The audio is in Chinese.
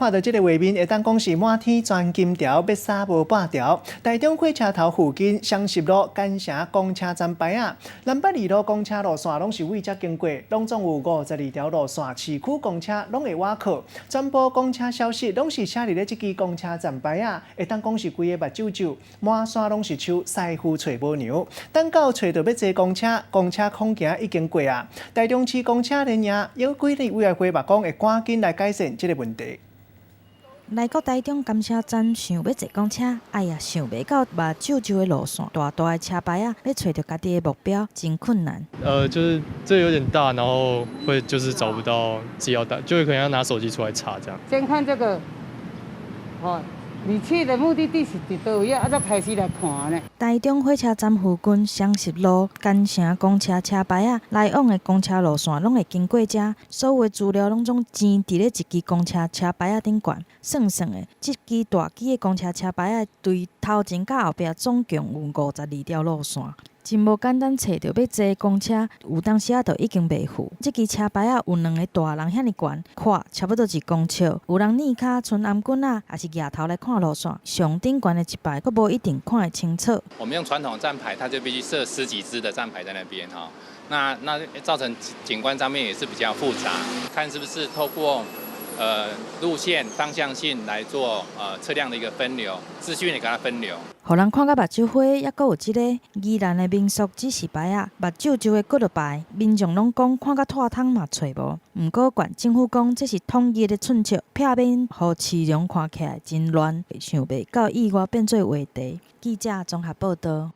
看到这个画面，会当讲是满天钻金条，要杀无半条。台中火车头附近双十路干城公车站牌啊，南北二路公车路线拢是为遮经过，拢总有52条路线，市区公车拢会挖靠。全部公车消息拢是写伫咧这支公车站牌啊，会当讲是规个目睭睭，满山拢是树，师傅找无牛。等到找到要坐公车，公车空行已经过啊。台中市公车联营有几日委员会嘛讲会赶紧来改善这个问题。来到台中公车站，想要坐公车，哎呀，想袂到目睭睭的路线，大大的车牌啊，要找到家己的目标，真困难。就是这有点大，然后会就是找不到自己要打，就会可能要拿手机出来查这样。先看这个，你去的目的地是伫倒位啊？再开始来看呢。台中火车站附近双十路干城公车车牌啊，来往的公车路线拢会经过遮，所有的资料拢总填伫咧一支公车车牌啊顶悬。算算的，这支大支的公车车牌啊，对头前甲后壁总共有52条路线。真无简单，找到要坐公车，有当时啊，就已经袂赴。这支车牌啊，有2个大人遐尼悬，看差不多1公尺。有人踮脚伸颔棍啊，也是举头来看路线。上顶悬的一排，佫无一定看得清楚。我们用传统站牌，它就必须设10几支的站牌在那边哈。那造成景观上面也是比较复杂，看是不是透过路线方向性来做车辆的一个分流，资讯也给它分流。互人看到目睭花，抑佫有即个宜兰的民俗指示牌啊，目睭睭的骨落牌，民众拢讲看甲脱汤嘛找无。毋过，县政府讲这是统一的寸尺，避免互市容看起来真乱，想袂到意外变做话题。记者综合报道。